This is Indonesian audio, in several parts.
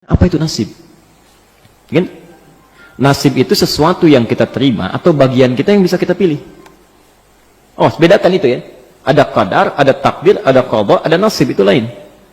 Apa itu nasib? Kan? Nasib itu sesuatu yang kita terima atau bagian kita yang bisa kita pilih. Oh, bedakan itu ya. Ada qadar, ada takdir, ada qada, ada nasib, itu lain.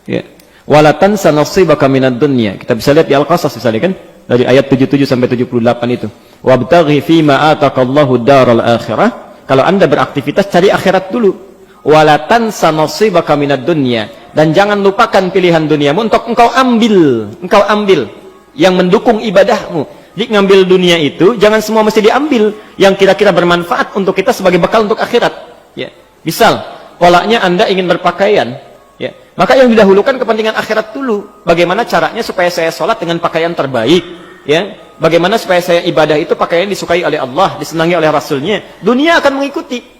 Ya. Wala tansa nasibaka minad dunya. Kita bisa lihat di Al-Qasas misalnya kan, dari ayat 77 sampai 78 itu. Wabtaghi fima ataqallahu daral akhirah. Kalau Anda beraktivitas cari akhirat dulu. Wala tansa nasibaka minad dunya. Dan jangan lupakan pilihan duniamu untuk engkau ambil yang mendukung ibadahmu. Jadi ngambil dunia itu jangan semua mesti diambil, yang kira-kira bermanfaat untuk kita sebagai bekal untuk akhirat. Ya. Misal, polanya Anda ingin berpakaian, ya. Maka yang didahulukan kepentingan akhirat dulu. Bagaimana caranya supaya saya sholat dengan pakaian terbaik, ya. Bagaimana supaya saya ibadah itu pakaian disukai oleh Allah, disenangi oleh Rasulnya. Dunia akan mengikuti.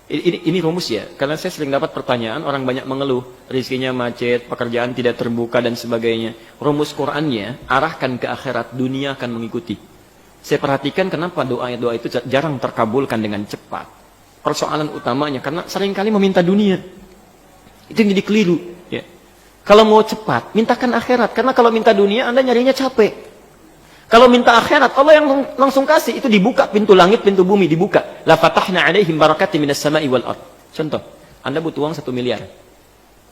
Ini rumus ya, karena saya sering dapat pertanyaan, orang banyak mengeluh, rezekinya macet, pekerjaan tidak terbuka dan sebagainya. Rumus Qur'annya, arahkan ke akhirat, dunia akan mengikuti. Saya perhatikan kenapa doa itu jarang terkabulkan dengan cepat. Persoalan utamanya, karena seringkali meminta dunia. Itu yang jadi keliru. Ya. Kalau mau cepat, mintakan akhirat, karena kalau minta dunia, Anda nyarinya capek. Kalau minta akhirat, Allah yang langsung kasih. Itu dibuka pintu langit, pintu bumi dibuka. La fatahna alaihim barakati minas sama'i wal ard. Contoh, Anda butuh uang 1 miliar.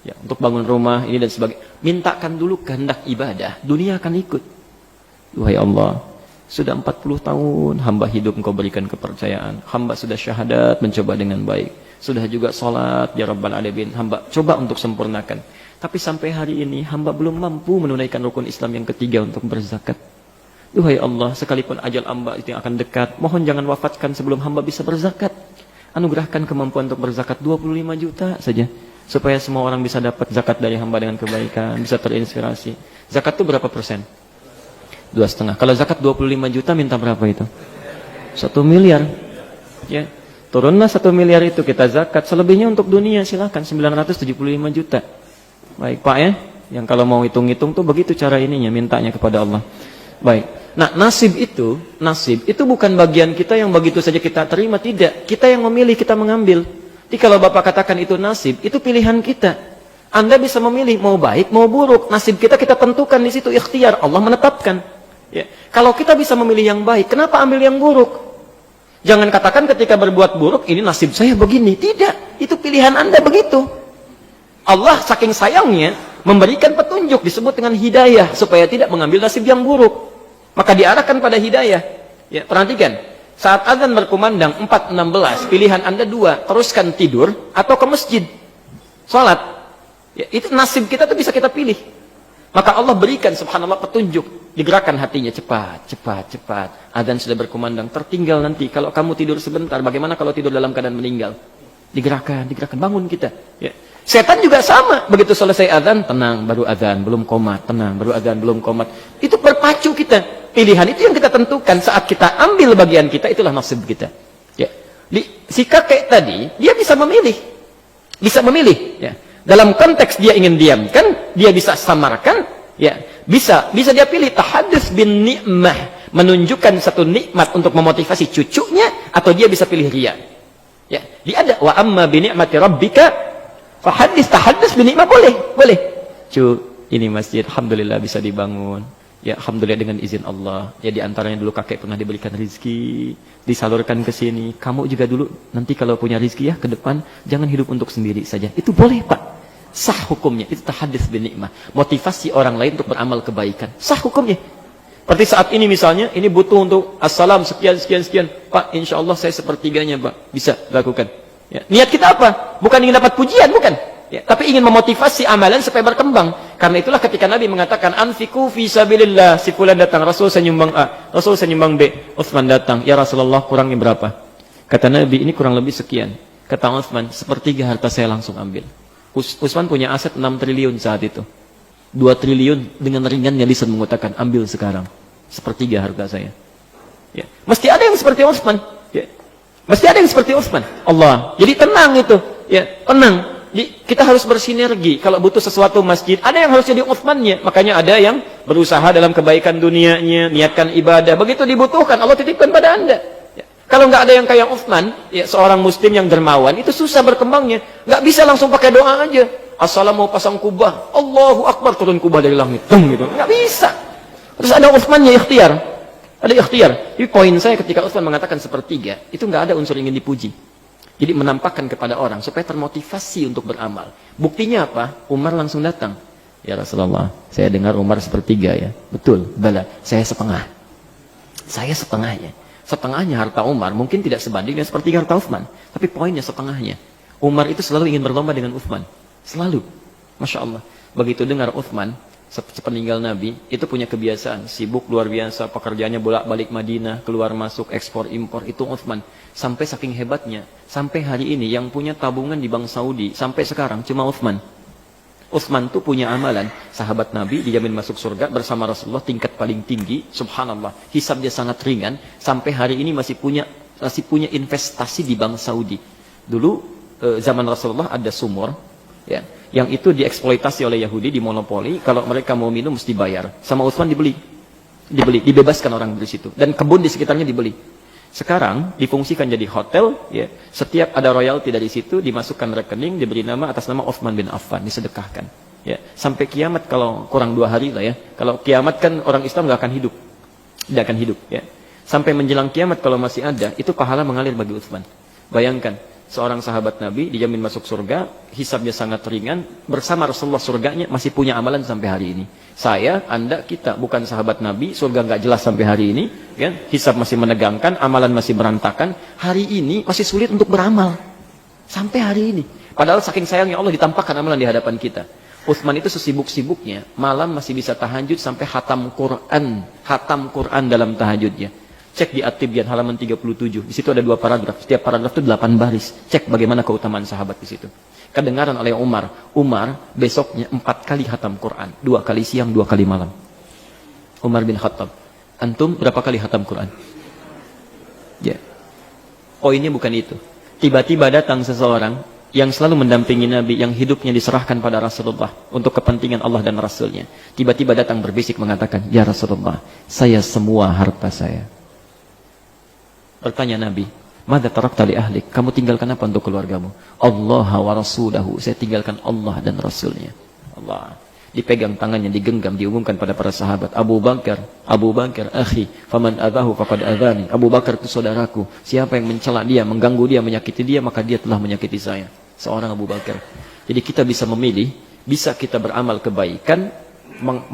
Ya, untuk bangun rumah, ini dan sebagainya. Mintakan dulu kehendak ibadah. Dunia akan ikut. Wahai Allah, sudah 40 tahun hamba hidup Engkau berikan kepercayaan. Hamba sudah syahadat, mencoba dengan baik. Sudah juga sholat, ya Rabbal Alamin. Hamba coba untuk sempurnakan. Tapi sampai hari ini, hamba belum mampu menunaikan rukun Islam yang ketiga untuk berzakat. Duhai Allah, sekalipun ajal hamba itu yang akan dekat, mohon jangan wafatkan sebelum hamba bisa berzakat. Anugerahkan kemampuan untuk berzakat 25 juta saja, supaya semua orang bisa dapat zakat dari hamba dengan kebaikan, bisa terinspirasi. Zakat itu berapa persen? 2,5. Kalau zakat 25 juta, minta berapa itu? 1 miliar. Ya, turunlah 1 miliar itu kita zakat. Selebihnya untuk dunia, silakan 975 juta. Baik Pak ya, yang kalau mau hitung-hitung tuh begitu cara ininya, mintanya kepada Allah. Baik. Nah, nasib itu bukan bagian kita yang begitu saja kita terima, tidak. Kita yang memilih, kita mengambil. Jadi kalau Bapak katakan itu nasib, itu pilihan kita. Anda bisa memilih mau baik, mau buruk. Nasib kita tentukan di situ, ikhtiar Allah menetapkan. Ya. Kalau kita bisa memilih yang baik, kenapa ambil yang buruk? Jangan katakan ketika berbuat buruk, ini nasib saya begini. Tidak, itu pilihan Anda begitu. Allah saking sayangnya memberikan petunjuk, disebut dengan hidayah, supaya tidak mengambil nasib yang buruk. Maka diarahkan pada hidayah. Ya, perhatikan, saat azan berkumandang 4.16, pilihan Anda 2, teruskan tidur atau ke masjid salat. Ya, itu nasib kita tuh bisa kita pilih. Maka Allah berikan subhanallah petunjuk, digerakkan hatinya, cepat. Azan sudah berkumandang, tertinggal nanti kalau kamu tidur sebentar, bagaimana kalau tidur dalam keadaan meninggal? Digerakkan, bangun kita. Ya. Setan juga sama, begitu selesai azan, tenang, baru azan, belum komat, tenang, baru azan, belum komat. Itu berpacu kita. Pilihan itu yang kita tentukan, saat kita ambil bagian kita, itulah nasib kita. Ya. Si kakek tadi, dia bisa memilih. Ya. Dalam konteks dia ingin diamkan, dia bisa samarkan, ya. Bisa dia pilih tahadduts bin ni'mah, menunjukkan satu nikmat untuk memotivasi cucunya, atau dia bisa pilih riya. Ya. Dia ada wa amma bi ni'mati rabbika tahadduts bi ni'mah, boleh. Ini masjid alhamdulillah bisa dibangun. Ya, alhamdulillah dengan izin Allah. Ya, di antaranya dulu kakek pernah diberikan rezeki, disalurkan ke sini. Kamu juga dulu nanti kalau punya rezeki ya ke depan, jangan hidup untuk sendiri saja. Itu boleh, Pak. Sah hukumnya. Itu tahadduts bin ni'mah. Motivasi orang lain untuk beramal kebaikan. Sah hukumnya. Seperti saat ini misalnya, ini butuh untuk assalam sekian. Pak, insya Allah saya sepertiganya, Pak. Bisa lakukan. Ya. Niat kita apa? Bukan ingin dapat pujian, bukan. Ya, tapi ingin memotivasi amalan supaya berkembang. Karena itulah ketika Nabi mengatakan anfiqu fi sabilillah, si fulan datang, Rasul saya nyumbang A, Rasul saya nyumbang B, Utsman datang, ya Rasulullah kurangnya berapa? Kata Nabi, ini kurang lebih sekian. Kata Utsman, 1/3 harta saya langsung ambil. Utsman punya aset 6 triliun saat itu. 2 triliun dengan ringannya lisan mengatakan, ambil sekarang. 1/3 harta saya. Ya. Mesti ada yang seperti Utsman. Ya. Mesti ada yang seperti Utsman. Allah. Jadi tenang itu. Ya, tenang. Kita harus bersinergi. Kalau butuh sesuatu masjid, ada yang harus jadi Utsmannya. Makanya ada yang berusaha dalam kebaikan dunianya, niatkan ibadah. Begitu dibutuhkan, Allah titipkan pada Anda. Ya. Kalau nggak ada yang kayak Utsman, ya, seorang muslim yang dermawan, itu susah berkembangnya. Nggak bisa langsung pakai doa aja. Assalamualaikum mau pasang kubah, Allahu Akbar, turun kubah dari langit. Gitu. Nggak bisa. Terus ada Utsman ya ikhtiar. Ada ikhtiar. Jadi poin saya ketika Utsman mengatakan sepertiga, itu nggak ada unsur ingin dipuji. Jadi menampakkan kepada orang supaya termotivasi untuk beramal. Buktinya apa? Umar langsung datang. Ya Rasulullah, saya dengar Umar sepertiga ya. Betul, bala. Saya setengah. Saya setengahnya. Setengahnya harta Umar mungkin tidak sebanding dengan sepertiga harta Utsman. Tapi poinnya setengahnya. Umar itu selalu ingin berlomba dengan Utsman. Selalu. Masya Allah. Begitu dengar Utsman sepeninggal Nabi, itu punya kebiasaan, sibuk luar biasa, pekerjaannya bolak-balik Madinah, keluar masuk, ekspor impor, itu Utsman. Sampai saking hebatnya, sampai hari ini yang punya tabungan di Bank Saudi, sampai sekarang cuma Utsman. Utsman tuh punya amalan, sahabat Nabi dijamin masuk surga bersama Rasulullah tingkat paling tinggi, subhanallah, hisab dia sangat ringan, sampai hari ini masih punya investasi di Bank Saudi. Dulu zaman Rasulullah ada sumur, ya, yang itu dieksploitasi oleh Yahudi, dimonopoli. Kalau mereka mau minum mesti bayar. Sama Utsman dibebaskan orang dari situ. Dan kebun di sekitarnya dibeli. Sekarang difungsikan jadi hotel. Ya, setiap ada royalti dari situ dimasukkan rekening, diberi nama atas nama Utsman bin Affan, disedekahkan. Ya, sampai kiamat kalau kurang 2 hari lah ya. Kalau kiamat kan orang Islam nggak akan hidup, tidak akan hidup. Ya, sampai menjelang kiamat kalau masih ada, itu pahala mengalir bagi Utsman. Bayangkan. Seorang sahabat Nabi dijamin masuk surga, hisabnya sangat ringan, bersama Rasulullah surganya masih punya amalan sampai hari ini. Saya, Anda, kita bukan sahabat Nabi, surga nggak jelas sampai hari ini, kan? Hisab masih menegangkan, amalan masih berantakan, hari ini masih sulit untuk beramal. Sampai hari ini. Padahal saking sayangnya Allah ditampakkan amalan di hadapan kita. Utsman itu sesibuk-sibuknya, malam masih bisa tahajud sampai hatam Quran dalam tahajudnya. Cek di At-Tibyan halaman 37. Di situ ada 2 paragraf. Setiap paragraf itu 8 baris. Cek bagaimana keutamaan sahabat di situ. Kedengaran oleh Umar. Umar besoknya 4 kali khatam Quran. 2 kali siang, 2 kali malam. Umar bin Khattab. Antum berapa kali khatam Quran? Ya. Poinnya bukan itu. Tiba-tiba datang seseorang yang selalu mendampingi Nabi, yang hidupnya diserahkan pada Rasulullah untuk kepentingan Allah dan Rasulnya. Tiba-tiba datang berbisik mengatakan, ya Rasulullah, saya semua harta saya. Bertanya Nabi, "Madza tarakta li ahlik?" Kamu tinggalkan apa untuk keluargamu? Allah wa rasulahu. Saya tinggalkan Allah dan Rasulnya. Allah. Dipegang tangannya, digenggam, diumumkan pada para sahabat. Abu Bakar, akhi, faman adzahu faqad adzani. Abu Bakar itu saudaraku. Siapa yang mencela dia, mengganggu dia, menyakiti dia, maka dia telah menyakiti saya. Seorang Abu Bakar. Jadi kita bisa memilih, bisa kita beramal kebaikan,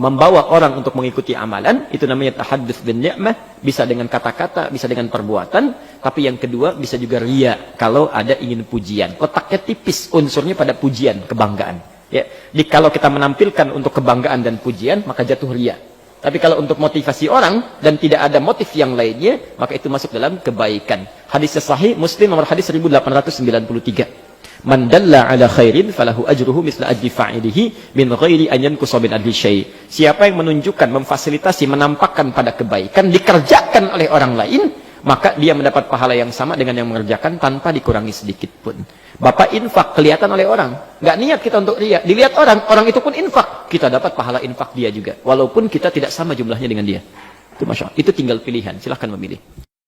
membawa orang untuk mengikuti amalan, itu namanya tahadduts bin ni'mah, bisa dengan kata-kata, bisa dengan perbuatan, tapi yang kedua bisa juga riya, kalau ada ingin pujian. Letaknya tipis unsurnya pada pujian, kebanggaan. Ya, jadi kalau kita menampilkan untuk kebanggaan dan pujian, maka jatuh riya. Tapi kalau untuk motivasi orang dan tidak ada motif yang lainnya, maka itu masuk dalam kebaikan. Hadisnya sahih, Muslim nomor hadis 1893. Man dalla ala khairin falahu ajruhu misla ajri fa'ilihi min ghairi an yanqusa min adli syai'. Siapa yang menunjukkan, memfasilitasi, menampakkan pada kebaikan dikerjakan oleh orang lain, maka dia mendapat pahala yang sama dengan yang mengerjakan tanpa dikurangi sedikit pun. Bapak infak kelihatan oleh orang, nggak niat kita untuk riya, dilihat orang itu pun infak, kita dapat pahala infak dia juga, walaupun kita tidak sama jumlahnya dengan dia. Itu masya Allah, itu tinggal pilihan, silahkan memilih.